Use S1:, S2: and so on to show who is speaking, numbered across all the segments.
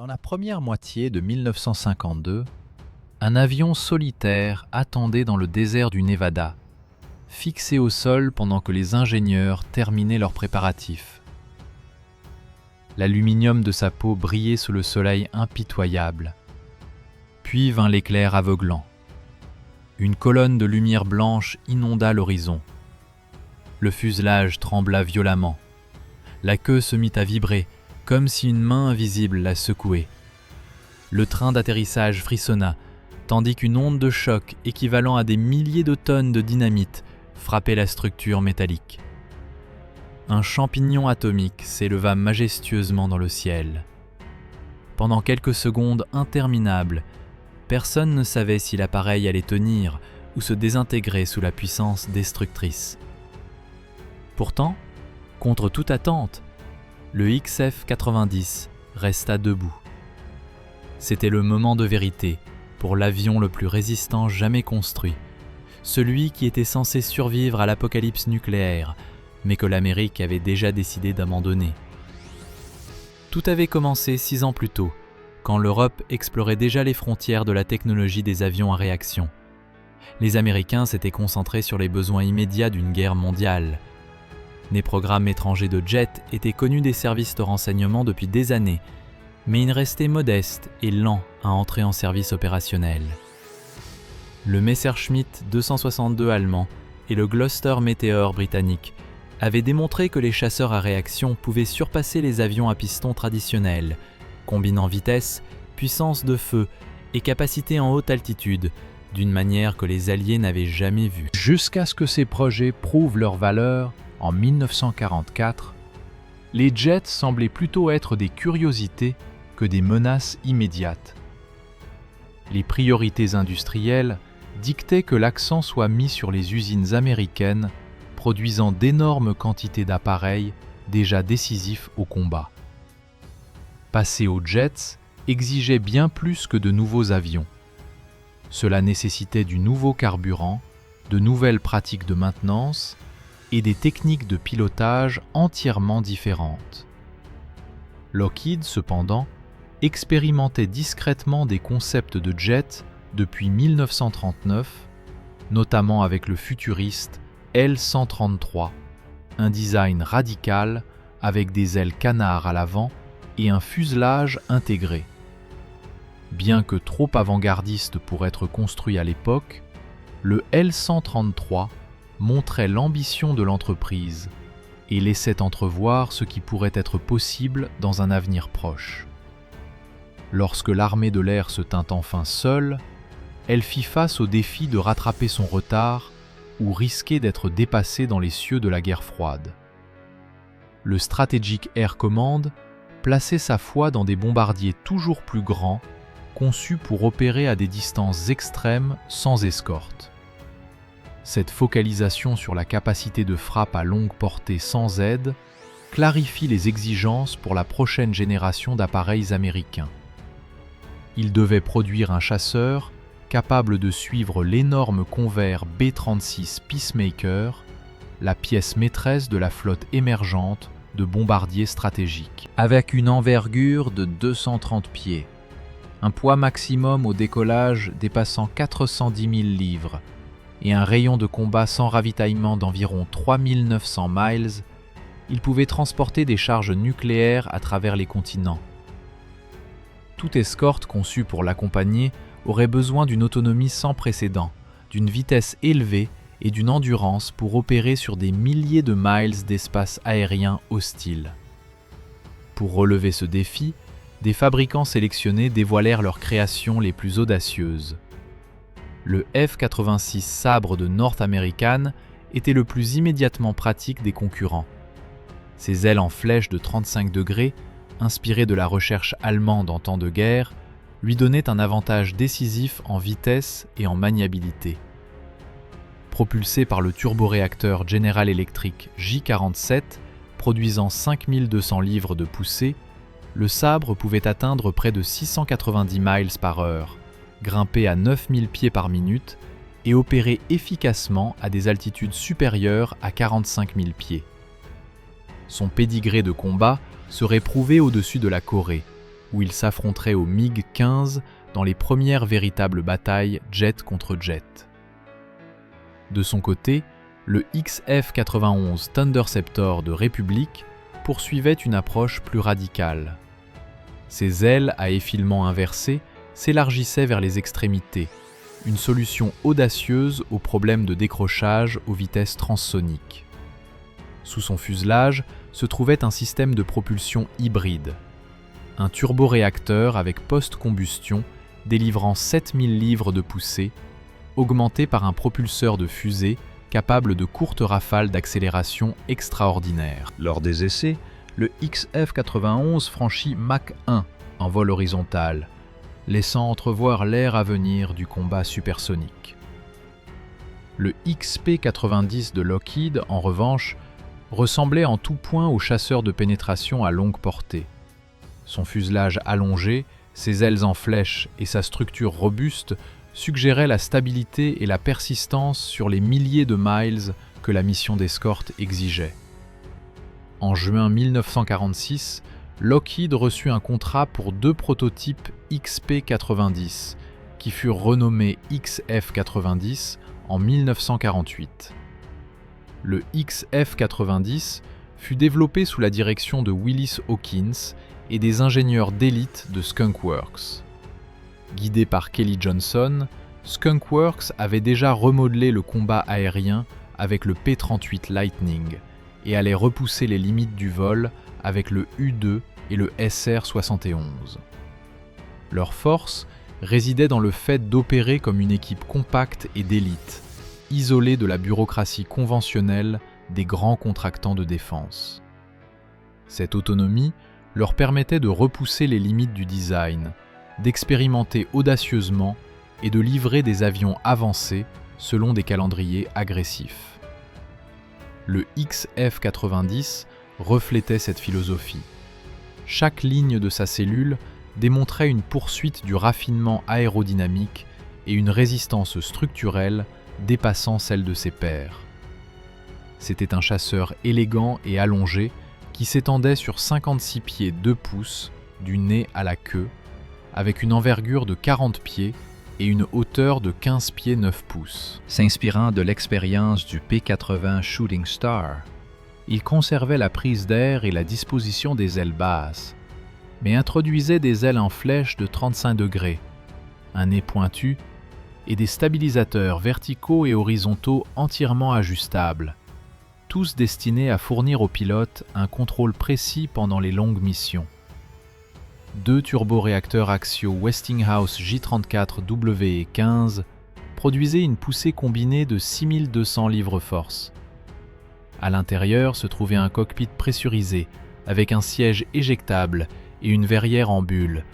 S1: Dans la première moitié de 1952, un avion solitaire attendait dans le désert du Nevada, fixé au sol pendant que les ingénieurs terminaient leurs préparatifs. L'aluminium de sa peau brillait sous le soleil impitoyable. Puis vint l'éclair aveuglant. Une colonne de lumière blanche inonda l'horizon. Le fuselage trembla violemment. La queue se mit à vibrer, comme si une main invisible la secouait. Le train d'atterrissage frissonna, tandis qu'une onde de choc équivalent à des milliers de tonnes de dynamite frappait la structure métallique. Un champignon atomique s'éleva majestueusement dans le ciel. Pendant quelques secondes interminables, personne ne savait si l'appareil allait tenir ou se désintégrer sous la puissance destructrice. Pourtant, contre toute attente, le XF-90 resta debout. C'était le moment de vérité pour l'avion le plus résistant jamais construit, celui qui était censé survivre à l'apocalypse nucléaire, mais que l'Amérique avait déjà décidé d'abandonner. Tout avait commencé 6 ans plus tôt, quand l'Europe explorait déjà les frontières de la technologie des avions à réaction. Les Américains s'étaient concentrés sur les besoins immédiats d'une guerre mondiale. Les programmes étrangers de jets étaient connus des services de renseignement depuis des années, mais ils restaient modestes et lents à entrer en service opérationnel. Le Messerschmitt 262 allemand et le Gloster Meteor britannique avaient démontré que les chasseurs à réaction pouvaient surpasser les avions à piston traditionnels, combinant vitesse, puissance de feu et capacité en haute altitude, d'une manière que les Alliés n'avaient jamais vue.
S2: Jusqu'à ce que ces projets prouvent leur valeur, en 1944, les jets semblaient plutôt être des curiosités que des menaces immédiates. Les priorités industrielles dictaient que l'accent soit mis sur les usines américaines produisant d'énormes quantités d'appareils déjà décisifs au combat. Passer aux jets exigeait bien plus que de nouveaux avions. Cela nécessitait du nouveau carburant, de nouvelles pratiques de maintenance et des techniques de pilotage entièrement différentes. Lockheed, cependant, expérimentait discrètement des concepts de jets depuis 1939, notamment avec le futuriste L-133, un design radical avec des ailes canard à l'avant et un fuselage intégré. Bien que trop avant-gardiste pour être construit à l'époque, le L-133 montrait l'ambition de l'entreprise et laissait entrevoir ce qui pourrait être possible dans un avenir proche. Lorsque l'armée de l'air se tint enfin seule, elle fit face au défi de rattraper son retard ou risquer d'être dépassée dans les cieux de la guerre froide. Le Strategic Air Command plaçait sa foi dans des bombardiers toujours plus grands, conçus pour opérer à des distances extrêmes sans escorte. Cette focalisation sur la capacité de frappe à longue portée sans aide clarifie les exigences pour la prochaine génération d'appareils américains. Il devait produire un chasseur capable de suivre l'énorme Convair B-36 Peacemaker, la pièce maîtresse de la flotte émergente de bombardiers stratégiques.
S1: Avec une envergure de 230 pieds, un poids maximum au décollage dépassant 410 000 livres et un rayon de combat sans ravitaillement d'environ 3900 miles, il pouvait transporter des charges nucléaires à travers les continents. Toute escorte conçue pour l'accompagner aurait besoin d'une autonomie sans précédent, d'une vitesse élevée et d'une endurance pour opérer sur des milliers de miles d'espace aérien hostile. Pour relever ce défi, des fabricants sélectionnés dévoilèrent leurs créations les plus audacieuses. Le F-86 Sabre de North American était le plus immédiatement pratique des concurrents. Ses ailes en flèche de 35 degrés, inspirées de la recherche allemande en temps de guerre, lui donnaient un avantage décisif en vitesse et en maniabilité. Propulsé par le turboréacteur General Electric J-47, produisant 5200 livres de poussée, le sabre pouvait atteindre près de 690 miles par heure, grimper à 9000 pieds par minute et opérer efficacement à des altitudes supérieures à 45 000 pieds. Son pédigré de combat serait prouvé au-dessus de la Corée,
S2: où il s'affronterait au MiG-15 dans les premières véritables batailles jet contre jet. De son côté, le XF-91 Thunderceptor de Republic poursuivait une approche plus radicale. Ses ailes à effilement inversé s'élargissaient vers les extrémités, une solution audacieuse au problème de décrochage aux vitesses transsoniques. Sous son fuselage se trouvait un système de propulsion hybride, un turboréacteur avec post-combustion délivrant 7000 livres de poussée, augmenté par un propulseur de fusée capable de courtes rafales d'accélération extraordinaires. Lors des essais, le XF-91 franchit Mach 1 en vol horizontal, laissant entrevoir l'ère à venir du combat supersonique. Le XP-90 de Lockheed, en revanche, ressemblait en tout point au chasseur de pénétration à longue portée. Son fuselage allongé, ses ailes en flèche et sa structure robuste suggéraient la stabilité et la persistance sur les milliers de miles que la mission d'escorte exigeait. En juin 1946, Lockheed reçut un contrat pour 2 prototypes XP-90, qui furent renommés XF-90 en 1948. Le XF-90 fut développé sous la direction de Willis Hawkins et des ingénieurs d'élite de Skunk Works. Guidé par Kelly Johnson, Skunk Works avait déjà remodelé le combat aérien avec le P-38 Lightning et allait repousser les limites du vol avec le U-2 et le SR-71. Leur force résidait dans le fait d'opérer comme une équipe compacte et d'élite, isolée de la bureaucratie conventionnelle des grands contractants de défense. Cette autonomie leur permettait de repousser les limites du design, d'expérimenter audacieusement et de livrer des avions avancés selon des calendriers agressifs. Le XF-90 reflétait cette philosophie. Chaque ligne de sa cellule démontrait une poursuite du raffinement aérodynamique et une résistance structurelle dépassant celle de ses pairs. C'était un chasseur élégant et allongé qui s'étendait sur 56 pieds 2 pouces, du nez à la queue, avec une envergure de 40 pieds et une hauteur de 15 pieds 9 pouces. S'inspirant de l'expérience du P-80 Shooting Star, il conservait la prise d'air et la disposition des ailes basses, mais introduisait des ailes en flèche de 35 degrés, un nez pointu et des stabilisateurs verticaux et horizontaux entièrement ajustables, tous destinés à fournir aux pilotes un contrôle précis pendant les longues missions. 2 turboréacteurs axiaux Westinghouse J34WE15 produisaient une poussée combinée de 6200 livres-force. À l'intérieur se trouvait un cockpit pressurisé avec un siège éjectable et une verrière en bulle,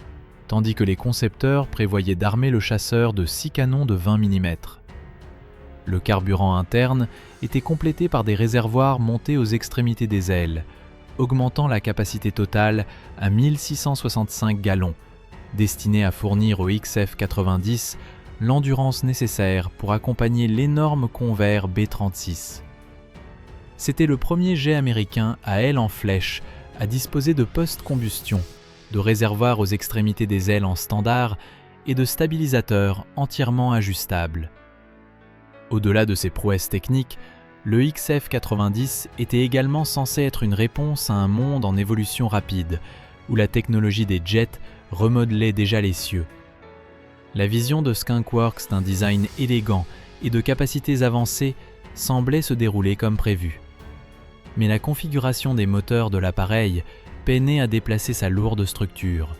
S2: tandis que les concepteurs prévoyaient d'armer le chasseur de 6 canons de 20 mm. Le carburant interne était complété par des réservoirs montés aux extrémités des ailes, augmentant la capacité totale à 1665 gallons, destinés à fournir au XF-90 l'endurance nécessaire pour accompagner l'énorme convert B-36. C'était le premier jet américain à aile en flèche à disposer de post-combustion, de réservoirs aux extrémités des ailes en standard et de stabilisateurs entièrement ajustables. Au-delà de ses prouesses techniques, le XF-90 était également censé être une réponse à un monde en évolution rapide, où la technologie des jets remodelait déjà les cieux. La vision de Skunk Works d'un design élégant et de capacités avancées semblait se dérouler comme prévu. Mais la configuration des moteurs de l'appareil peinait à déplacer sa lourde structure.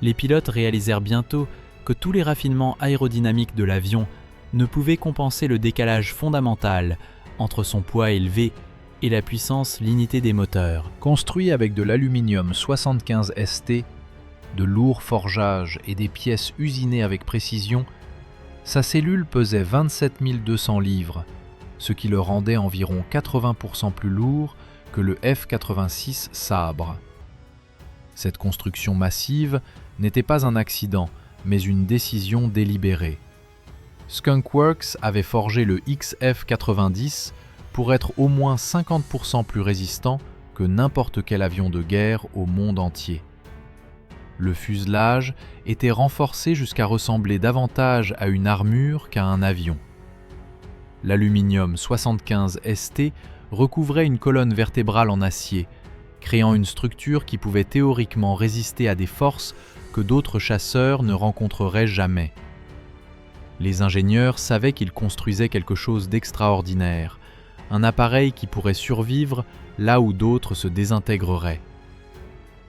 S2: Les pilotes réalisèrent bientôt que tous les raffinements aérodynamiques de l'avion ne pouvaient compenser le décalage fondamental entre son poids élevé et la puissance limitée des moteurs. Construit avec de l'aluminium 75 ST, de lourds forgeages et des pièces usinées avec précision, sa cellule pesait 27 200 livres, ce qui le rendait environ 80% plus lourd que le F-86 Sabre. Cette construction massive n'était pas un accident, mais une décision délibérée. Skunk Works avait forgé le XF-90 pour être au moins 50% plus résistant que n'importe quel avion de guerre au monde entier. Le fuselage était renforcé jusqu'à ressembler davantage à une armure qu'à un avion. L'aluminium 75 ST recouvrait une colonne vertébrale en acier, créant une structure qui pouvait théoriquement résister à des forces que d'autres chasseurs ne rencontreraient jamais. Les ingénieurs savaient qu'ils construisaient quelque chose d'extraordinaire, un appareil qui pourrait survivre là où d'autres se désintégreraient.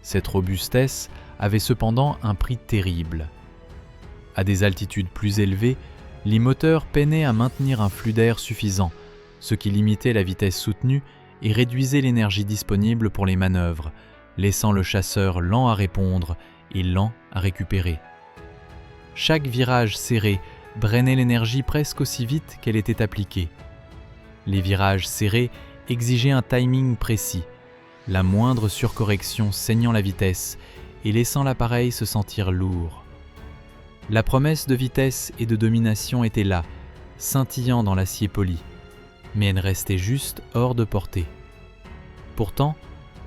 S2: Cette robustesse avait cependant un prix terrible. À des altitudes plus élevées, les moteurs peinaient à maintenir un flux d'air suffisant, ce qui limitait la vitesse soutenue et réduisait l'énergie disponible pour les manœuvres, laissant le chasseur lent à répondre et lent à récupérer. Chaque virage serré drainait l'énergie presque aussi vite qu'elle était appliquée. Les virages serrés exigeaient un timing précis, la moindre surcorrection saignant la vitesse et laissant l'appareil se sentir lourd. La promesse de vitesse et de domination était là, scintillant dans l'acier poli, mais elle restait juste hors de portée. Pourtant,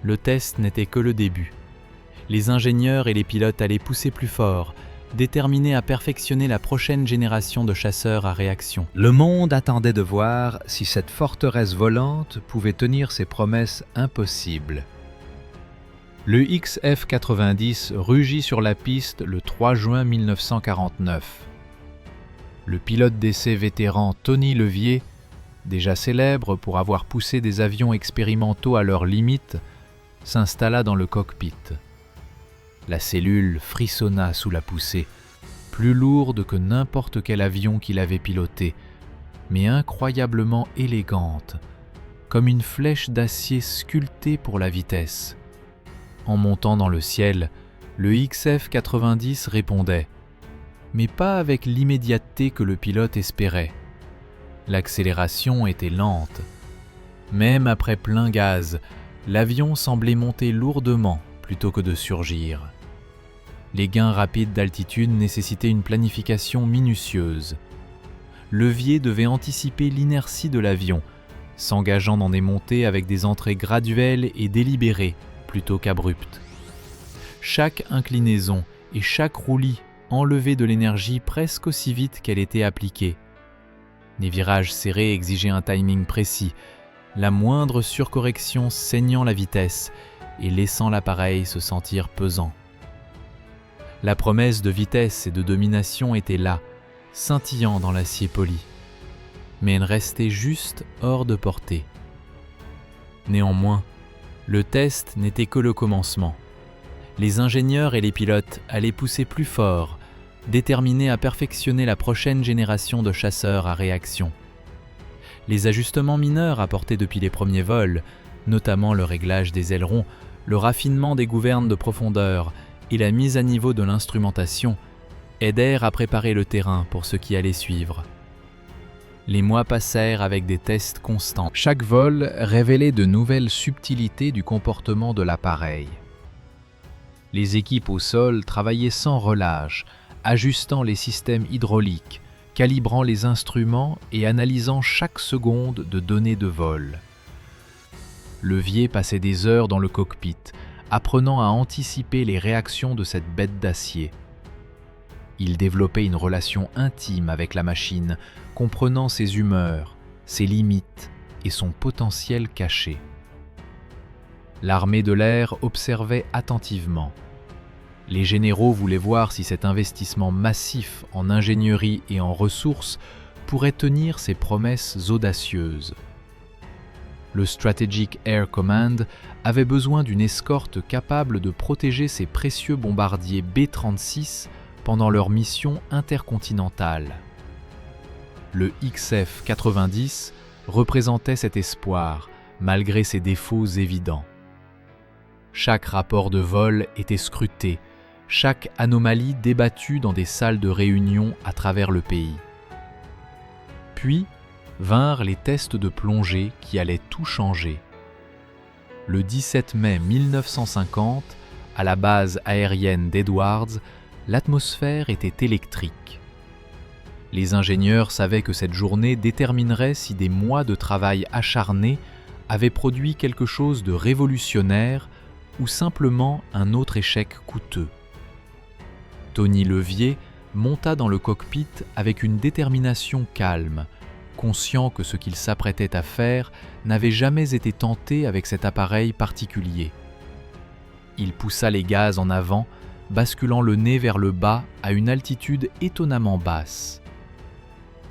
S2: le test n'était que le début. Les ingénieurs et les pilotes allaient pousser plus fort, déterminés à perfectionner la prochaine génération de chasseurs à réaction.
S3: Le monde attendait de voir si cette forteresse volante pouvait tenir ses promesses impossibles.
S2: Le XF-90 rugit sur la piste le 3 juin 1949. Le pilote d'essai vétéran Tony Levier, déjà célèbre pour avoir poussé des avions expérimentaux à leurs limites, s'installa dans le cockpit. La cellule frissonna sous la poussée, plus lourde que n'importe quel avion qu'il avait piloté, mais incroyablement élégante, comme une flèche d'acier sculptée pour la vitesse. En montant dans le ciel, le XF-90 répondait, mais pas avec l'immédiateté que le pilote espérait. L'accélération était lente. Même après plein gaz, l'avion semblait monter lourdement plutôt que de surgir. Les gains rapides d'altitude nécessitaient une planification minutieuse. Levier devait anticiper l'inertie de l'avion, s'engageant dans des montées avec des entrées graduelles et délibérées plutôt qu'abruptes. Chaque inclinaison et chaque roulis enlevaient de l'énergie presque aussi vite qu'elle était appliquée. Les virages serrés exigeaient un timing précis, la moindre surcorrection saignant la vitesse et laissant l'appareil se sentir pesant. La promesse de vitesse et de domination était là, scintillant dans l'acier poli, mais elle restait juste hors de portée. Néanmoins, le test n'était que le commencement. Les ingénieurs et les pilotes allaient pousser plus fort, déterminés à perfectionner la prochaine génération de chasseurs à réaction. Les ajustements mineurs apportés depuis les premiers vols, notamment le réglage des ailerons, le raffinement des gouvernes de profondeur et la mise à niveau de l'instrumentation, aidèrent à préparer le terrain pour ce qui allait suivre. Les mois passèrent avec des tests constants.
S3: Chaque vol révélait de nouvelles subtilités du comportement de l'appareil. Les équipes au sol travaillaient sans relâche, ajustant les systèmes hydrauliques, calibrant les instruments et analysant chaque seconde de données de vol. Levier passait des heures dans le cockpit, apprenant à anticiper les réactions de cette bête d'acier. Il développait une relation intime avec la machine, comprenant ses humeurs, ses limites et son potentiel caché. L'armée de l'air observait attentivement. Les généraux voulaient voir si cet investissement massif en ingénierie et en ressources pourrait tenir ses promesses audacieuses. Le Strategic Air Command avait besoin d'une escorte capable de protéger ses précieux bombardiers B-36 pendant leur mission intercontinentale. Le XF-90 représentait cet espoir, malgré ses défauts évidents. Chaque rapport de vol était scruté, chaque anomalie débattue dans des salles de réunion à travers le pays. Puis vinrent les tests de plongée qui allaient tout changer. Le 17 mai 1950, à la base aérienne d'Edwards, l'atmosphère était électrique. Les ingénieurs savaient que cette journée déterminerait si des mois de travail acharné avaient produit quelque chose de révolutionnaire ou simplement un autre échec coûteux.
S2: Tony Levier monta dans le cockpit avec une détermination calme, conscient que ce qu'il s'apprêtait à faire n'avait jamais été tenté avec cet appareil particulier. Il poussa les gaz en avant, basculant le nez vers le bas à une altitude étonnamment basse.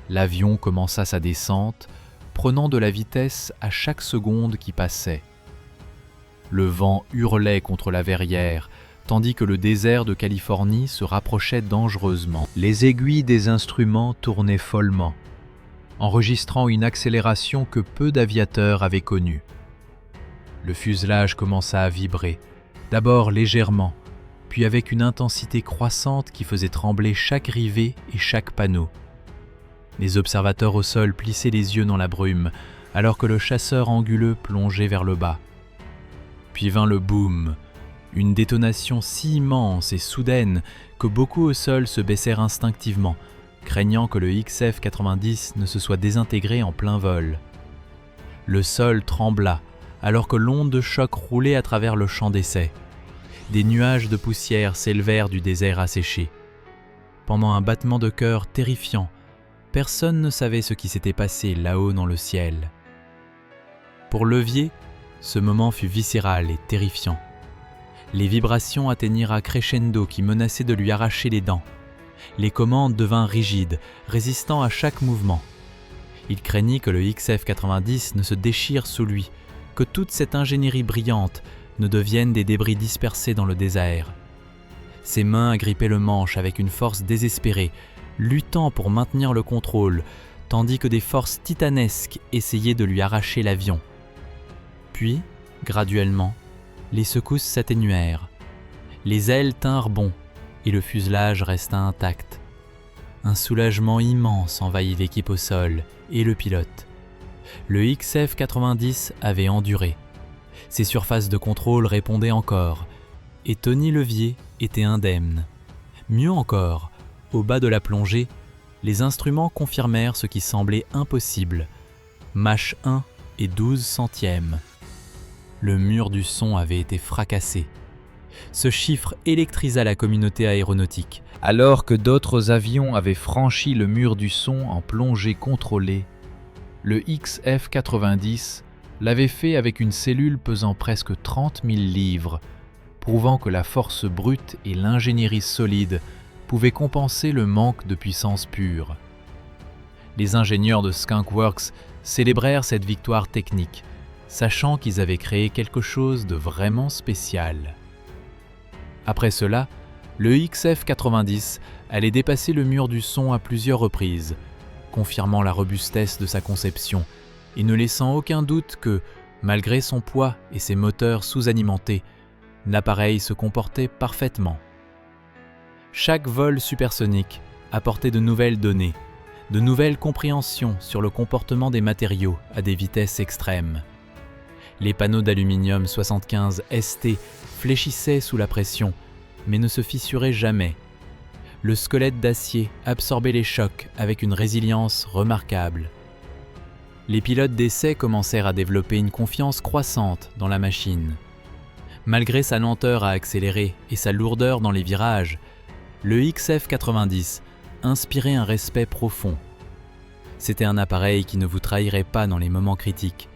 S2: L'avion commença sa descente, prenant de la vitesse à chaque seconde qui passait. Le vent hurlait contre la verrière, tandis que le désert de Californie se rapprochait dangereusement. Les aiguilles des instruments tournaient follement, enregistrant une accélération que peu d'aviateurs avaient connue. Le fuselage commença à vibrer, d'abord légèrement, puis avec une intensité croissante qui faisait trembler chaque rivet et chaque panneau. Les observateurs au sol plissaient les yeux dans la brume, alors que le chasseur anguleux plongeait vers le bas. Puis vint le boom, une détonation si immense et soudaine que beaucoup au sol se baissèrent instinctivement, craignant que le XF-90 ne se soit désintégré en plein vol. Le sol trembla, alors que l'onde de choc roulait à travers le champ d'essai. Des nuages de poussière s'élevèrent du désert asséché. Pendant un battement de cœur terrifiant, personne ne savait ce qui s'était passé là-haut dans le ciel. Pour Levier, ce moment fut viscéral et terrifiant. Les vibrations atteignirent un crescendo qui menaçait de lui arracher les dents. Les commandes devinrent rigides, résistant à chaque mouvement. Il craignit que le XF-90 ne se déchire sous lui, que toute cette ingénierie brillante ne devienne des débris dispersés dans le désert. Ses mains agrippaient le manche avec une force désespérée, luttant pour maintenir le contrôle, tandis que des forces titanesques essayaient de lui arracher l'avion. Puis, graduellement, les secousses s'atténuèrent. Les ailes tinrent bon et le fuselage resta intact. Un soulagement immense envahit l'équipe au sol et le pilote. Le XF-90 avait enduré. Ses surfaces de contrôle répondaient encore, et Tony Levier était indemne. Mieux encore, au bas de la plongée, les instruments confirmèrent ce qui semblait impossible. Mach 1 et 12 centièmes. Le mur du son avait été fracassé. Ce chiffre électrisa la communauté aéronautique.
S3: Alors que d'autres avions avaient franchi le mur du son en plongée contrôlée, le XF-90 l'avait fait avec une cellule pesant presque 30 000 livres, prouvant que la force brute et l'ingénierie solide pouvaient compenser le manque de puissance pure. Les ingénieurs de Skunk Works célébrèrent cette victoire technique, sachant qu'ils avaient créé quelque chose de vraiment spécial. Après cela, le XF-90 allait dépasser le mur du son à plusieurs reprises, confirmant la robustesse de sa conception et ne laissant aucun doute que, malgré son poids et ses moteurs sous-alimentés, l'appareil se comportait parfaitement. Chaque vol supersonique apportait de nouvelles données, de nouvelles compréhensions sur le comportement des matériaux à des vitesses extrêmes. Les panneaux d'aluminium 75 ST fléchissaient sous la pression, mais ne se fissuraient jamais. Le squelette d'acier absorbait les chocs avec une résilience remarquable. Les pilotes d'essai commencèrent à développer une confiance croissante dans la machine. Malgré sa lenteur à accélérer et sa lourdeur dans les virages, le XF-90 inspirait un respect profond. C'était un appareil qui ne vous trahirait pas dans les moments critiques,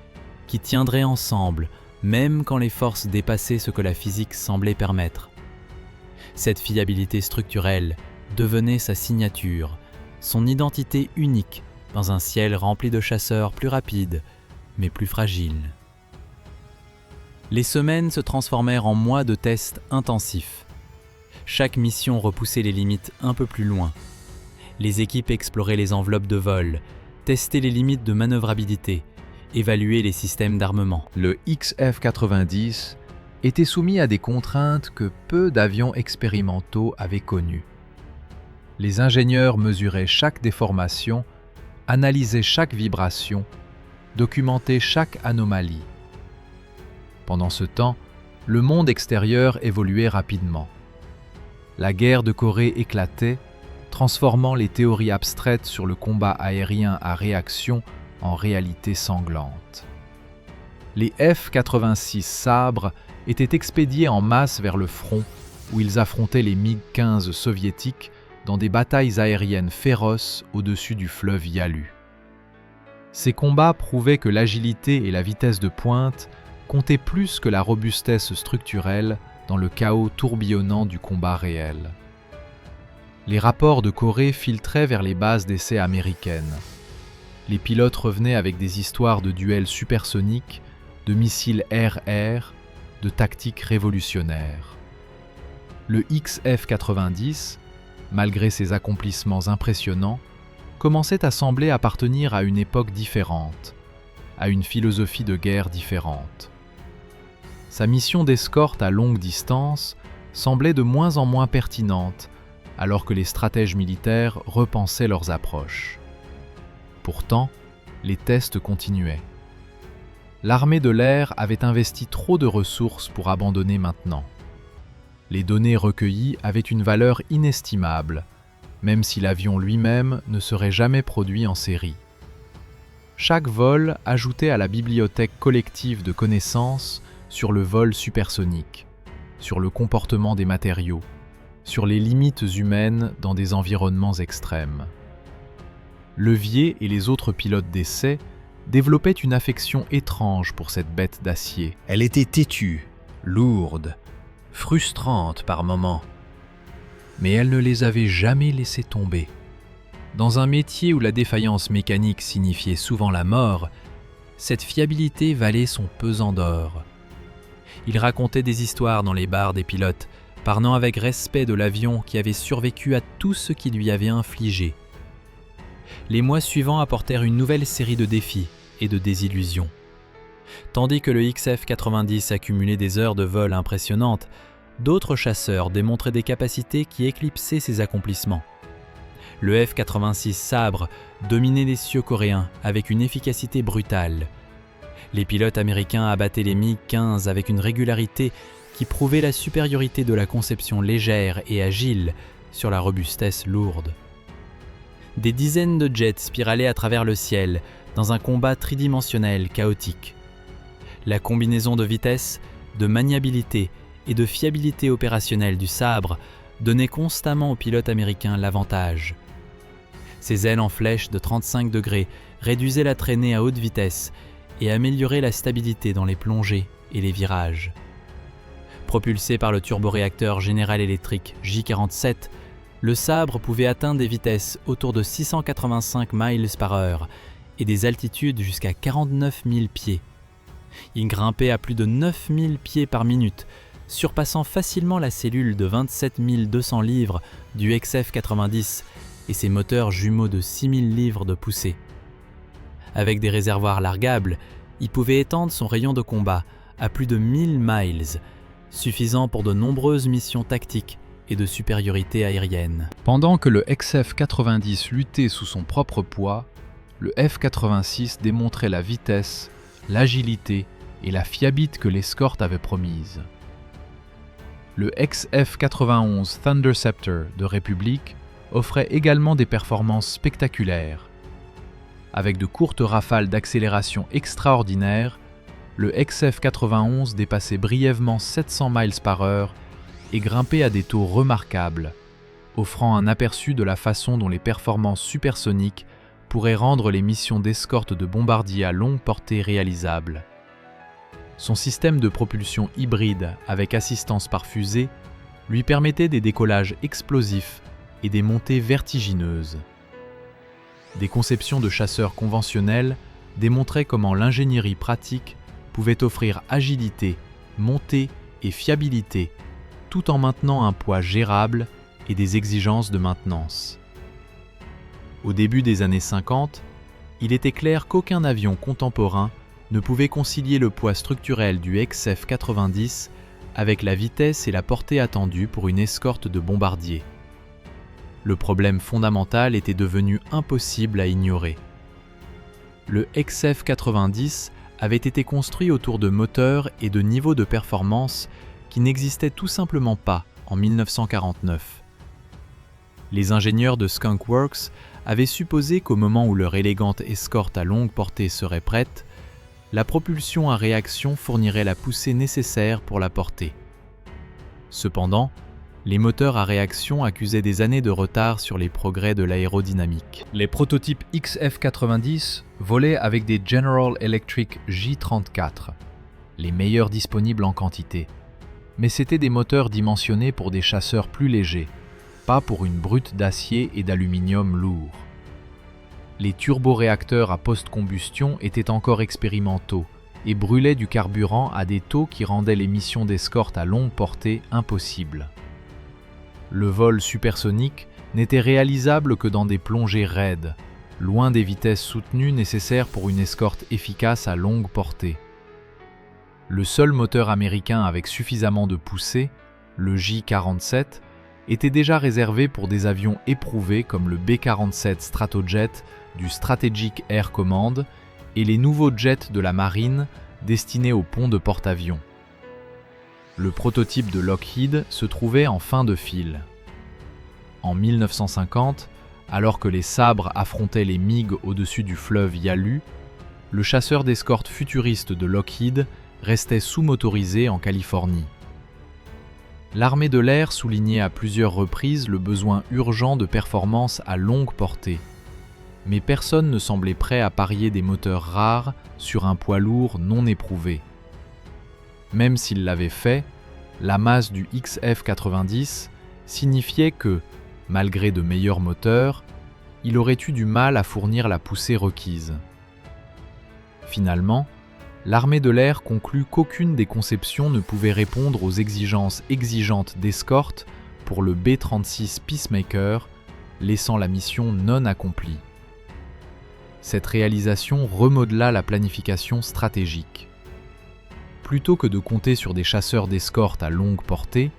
S3: qui tiendrait ensemble, même quand les forces dépassaient ce que la physique semblait permettre. Cette fiabilité structurelle devenait sa signature, son identité unique dans un ciel rempli de chasseurs plus rapides, mais plus fragiles. Les semaines se transformèrent en mois de tests intensifs. Chaque mission repoussait les limites un peu plus loin. Les équipes exploraient les enveloppes de vol, testaient les limites de manœuvrabilité, évaluaient les systèmes d'armement.
S2: Le XF-90 était soumis à des contraintes que peu d'avions expérimentaux avaient connues. Les ingénieurs mesuraient chaque déformation, analysaient chaque vibration, documentaient chaque anomalie. Pendant ce temps, le monde extérieur évoluait rapidement. La guerre de Corée éclatait, transformant les théories abstraites sur le combat aérien à réaction en réalité sanglante. Les F-86 sabres étaient expédiés en masse vers le front, où ils affrontaient les MiG-15 soviétiques dans des batailles aériennes féroces au-dessus du fleuve Yalu. Ces combats prouvaient que l'agilité et la vitesse de pointe comptaient plus que la robustesse structurelle dans le chaos tourbillonnant du combat réel. Les rapports de Corée filtraient vers les bases d'essai américaines. Les pilotes revenaient avec des histoires de duels supersoniques, de missiles air-air, de tactiques révolutionnaires. Le XF-90, malgré ses accomplissements impressionnants, commençait à sembler appartenir à une époque différente, à une philosophie de guerre différente. Sa mission d'escorte à longue distance semblait de moins en moins pertinente, alors que les stratèges militaires repensaient leurs approches. Pourtant, les tests continuaient. L'armée de l'air avait investi trop de ressources pour abandonner maintenant. Les données recueillies avaient une valeur inestimable, même si l'avion lui-même ne serait jamais produit en série. Chaque vol ajoutait à la bibliothèque collective de connaissances sur le vol supersonique, sur le comportement des matériaux, sur les limites humaines dans des environnements extrêmes. Levier et les autres pilotes d'essai développaient une affection étrange pour cette bête d'acier.
S3: Elle était têtue, lourde, frustrante par moments. Mais elle ne les avait jamais laissés tomber. Dans un métier où la défaillance mécanique signifiait souvent la mort, cette fiabilité valait son pesant d'or. Il racontait des histoires dans les bars des pilotes, parlant avec respect de l'avion qui avait survécu à tout ce qui lui avait infligé. Les mois suivants apportèrent une nouvelle série de défis et de désillusions. Tandis que le XF-90 accumulait des heures de vol impressionnantes, d'autres chasseurs démontraient des capacités qui éclipsaient ses accomplissements. Le F-86 Sabre dominait les cieux coréens avec une efficacité brutale. Les pilotes américains abattaient les MiG-15 avec une régularité qui prouvait la supériorité de la conception légère et agile sur la robustesse lourde. Des dizaines de jets spiralaient à travers le ciel dans un combat tridimensionnel chaotique. La combinaison de vitesse, de maniabilité et de fiabilité opérationnelle du Sabre donnait constamment aux pilotes américains l'avantage. Ses ailes en flèche de 35 degrés réduisaient la traînée à haute vitesse et amélioraient la stabilité dans les plongées et les virages. Propulsé par le turboréacteur General Electric J47, le Sabre pouvait atteindre des vitesses autour de 685 miles par heure et des altitudes jusqu'à 49 000 pieds. Il grimpait à plus de 9 000 pieds par minute, surpassant facilement la cellule de 27 200 livres du XF-90 et ses moteurs jumeaux de 6 000 livres de poussée. Avec des réservoirs largables, il pouvait étendre son rayon de combat à plus de 1000 miles, suffisant pour de nombreuses missions tactiques et de supériorité aérienne.
S2: Pendant que le XF-90 luttait sous son propre poids, le F-86 démontrait la vitesse, l'agilité et la fiabilité que l'escorte avait promise. Le XF-91 Thunderceptor de République offrait également des performances spectaculaires. Avec de courtes rafales d'accélération extraordinaires, le XF-91 dépassait brièvement 700 miles par heure et grimpait à des taux remarquables, offrant un aperçu de la façon dont les performances supersoniques pourraient rendre les missions d'escorte de bombardiers à longue portée réalisables. Son système de propulsion hybride avec assistance par fusée lui permettait des décollages explosifs et des montées vertigineuses. Des conceptions de chasseurs conventionnels démontraient comment l'ingénierie pratique pouvait offrir agilité, montée et fiabilité, tout en maintenant un poids gérable et des exigences de maintenance. Au début des années 50, il était clair qu'aucun avion contemporain ne pouvait concilier le poids structurel du XF-90 avec la vitesse et la portée attendues pour une escorte de bombardiers. Le problème fondamental était devenu impossible à ignorer. Le XF-90 avait été construit autour de moteurs et de niveaux de performance qui n'existaient tout simplement pas en 1949. Les ingénieurs de Skunk Works avaient supposé qu'au moment où leur élégante escorte à longue portée serait prête, la propulsion à réaction fournirait la poussée nécessaire pour la porter. Cependant,
S1: Les moteurs à réaction accusaient des années de retard sur les progrès de l'aérodynamique.
S2: Les prototypes XF90 volaient avec des General Electric J34, les meilleurs disponibles en quantité. Mais c'étaient des moteurs dimensionnés pour des chasseurs plus légers, pas pour une brute d'acier et d'aluminium lourd. Les turboréacteurs à post-combustion étaient encore expérimentaux et brûlaient du carburant à des taux qui rendaient les missions d'escorte à longue portée impossibles. Le vol supersonique n'était réalisable que dans des plongées raides, loin des vitesses soutenues nécessaires pour une escorte efficace à longue portée. Le seul moteur américain avec suffisamment de poussée, le J-47, était déjà réservé pour des avions éprouvés comme le B-47 Stratojet du Strategic Air Command et les nouveaux jets de la marine destinés aux ponts de porte-avions. Le prototype de Lockheed se trouvait en fin de file. En 1950, alors que les sabres affrontaient les MiG au-dessus du fleuve Yalu, le chasseur d'escorte futuriste de Lockheed restait sous-motorisé en Californie. L'armée de l'air soulignait à plusieurs reprises le besoin urgent de performance à longue portée, mais personne ne semblait prêt à parier des moteurs rares sur un poids lourd non éprouvé. Même s'il l'avait fait, la masse du XF90 signifiait que, malgré de meilleurs moteurs, il aurait eu du mal à fournir la poussée requise. Finalement, l'armée de l'air conclut qu'aucune des conceptions ne pouvait répondre aux exigences exigeantes d'escorte pour le B-36 Peacemaker, laissant la mission non accomplie. Cette réalisation remodela la planification stratégique. Plutôt que de compter sur des chasseurs d'escorte à longue portée,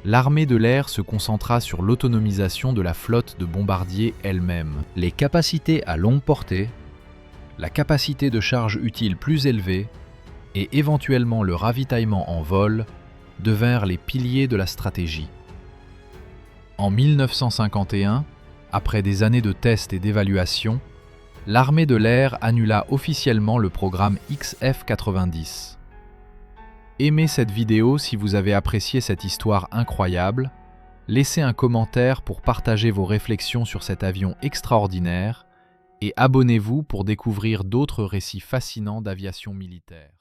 S2: l'armée de l'air se concentra sur l'autonomisation de la flotte de bombardiers elle-même.
S3: Les capacités à longue portée, la capacité de charge utile plus élevée et éventuellement le ravitaillement en vol devinrent les piliers de la stratégie.
S2: En 1951, après des années de tests et d'évaluation, l'armée de l'air annula officiellement le programme XF90. Aimez cette vidéo si vous avez apprécié cette histoire incroyable, laissez un commentaire pour partager vos réflexions sur cet avion extraordinaire et abonnez-vous pour découvrir d'autres récits fascinants d'aviation militaire.